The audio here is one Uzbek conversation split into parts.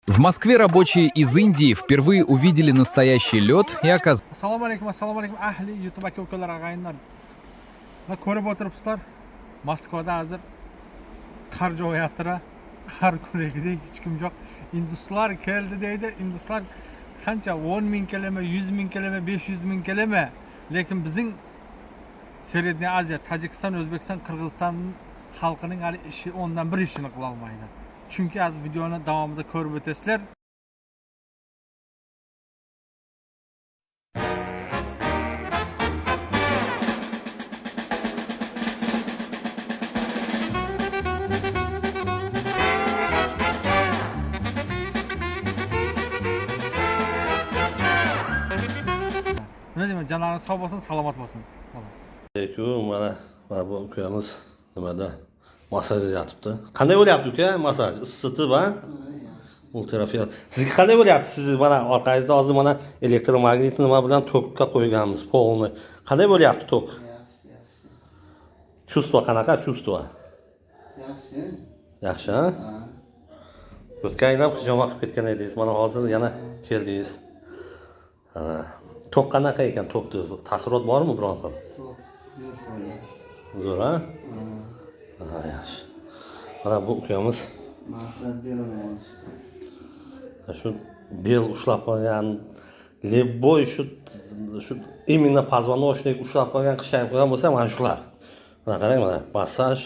В Москве рабочие из Индии впервые увидели настоящий лед и оказалось... Assalomu alaykum ahli YouTube aka ukalar ag'ayinlar. Mana ko'rib o'tiribsizlar. Moskvada hozir qor jog'yapti. Qor ko'ragidek hech kim yo'q. Induslar keldi deydi. Induslar qancha 10 ming kelimi, 100 ming kelimi, 500 ming kelimi. Lekin bizning Srednye Aziya, Tojikiston, O'zbekiston, Qirg'iziston xalqining hali ishi ondan bir ishini qila olmaydi. Chunki az videoni davomida ko'rib o'tasizlar. Nima deyman, jonlaringiz sog' bo'lsin, salomat bo'lsin. Mana bu ukamiz nimada masaj yotibdi. Qanday bo'lyapti uka? Masaj isitib va ultrafiolet. Sizga qanday bo'lyapti? Siz mana orqangizda hozir mana elektromagnit nima bilan tokka qo'yganmiz, polni. Qanday bo'lyapti tok? Yaxshi. Чувство qanaqa? Чувство? Yaxshi. Yaxshi, ha? O'tgan yil ham hijoma qilib ketgan edingiz. Mana hozir yana keldingiz. Tok qanaqa ekan? Tokni ta'sirot bormi biron xil? Zo'r, ha? Ha, yaxshi. Mana bu ukamiz Maslahat beraman. shu bel ushlab qolgan, lebboy shu именно позвоночник ushlab qolgan, qishayib qolgan bo'lsa, mana shular. Mana qarang, mana massaj,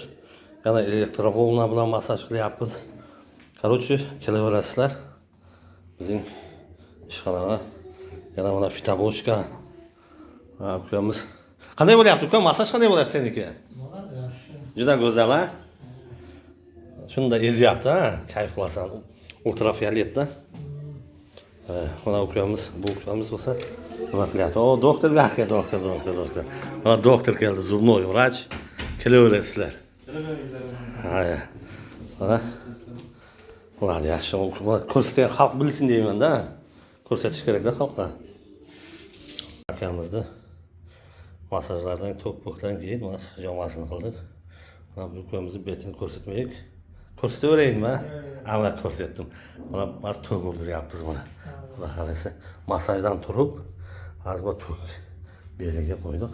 yana elektrovolna bilan massaj qilyapmiz. Короче, kelaverasizlar. Bizning ishxonaga yana mana fitaboshka. Ukamiz qanday bo'lyapti uka? Massaj qanday bo'lyapti seniki? Bo'ladi, yaxshi. Juda go'zal, ha? Shunda ezyapti, ha? Kayf qilasan. Ultrafioletda. Mana ukamiz, bu ukamiz bo'lsa nima qilyapti? O, doktor aka, doktor. Mana doktor keldi, zubnoy vrach. Kelaverasizlar. Ha. Mana bo'ladi, yaxshi. Ko'rsatgan xalq bilsin deyman-da. Ko'rsatish kerak-da xalqqa. Akamizni masajlardan tok-pokdan keyin mana hijomasini qildik. Mana bu ukamizni betini ko'rsatmaylik. Ko'rsataverayinmi? Mana ko'rsatdim. Mana biz tok o'ldiryapmiz mana. Xudo xolasa masajdan turib, hozir bu tok beliga qo'ydik.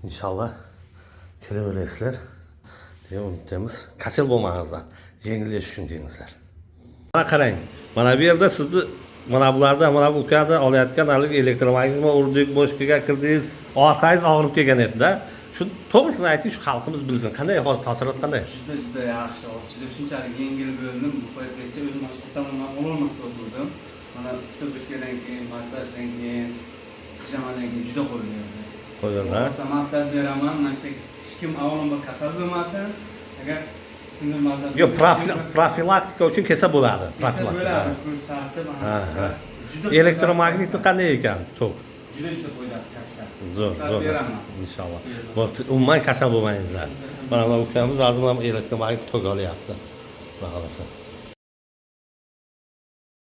Inshaalloh kelaverasizlar. Deya umidamiz. Kasal bo'lmangizlar. Yengillashish uchun kelingizlar. Mana qarang. Mana bu yerda sizni mana bularda, mana bu ukada olayotgan hali elektromagnitni urdik, boshqaga kirdingiz, orqangiz og'rib kelgan edi-da. Shu to'g'risini ayting, shu xalqimiz bilsin. Qanday hozir ta'sirot qanday? Juda yaxshi. Juda shunchalik yengil bo'ldim. Bu paytgacha o'zim mashg'ulotdan ololmasdan o'tirdim. Mana fitobochkadan keyin, massajdan keyin, pijamadan keyin juda qo'rqyapman. Qo'yganlar. Maslahat beraman. Mana shu hech kim avvalambor kasal bo'lmasin. Agar kimdir maslahat Yo'q, profilaktika uchun kelsa bo'ladi. Profilaktika. Ko'rsatib, mana juda Elektromagnitni qanday ekan? Tok. juda foydasi katta. Zo'r. Inshaalloh. Umuman kasal bo'lmangizlar. Mana bu ukamiz hozir ham elektromagnit tok olyapti. Xudo xolasa.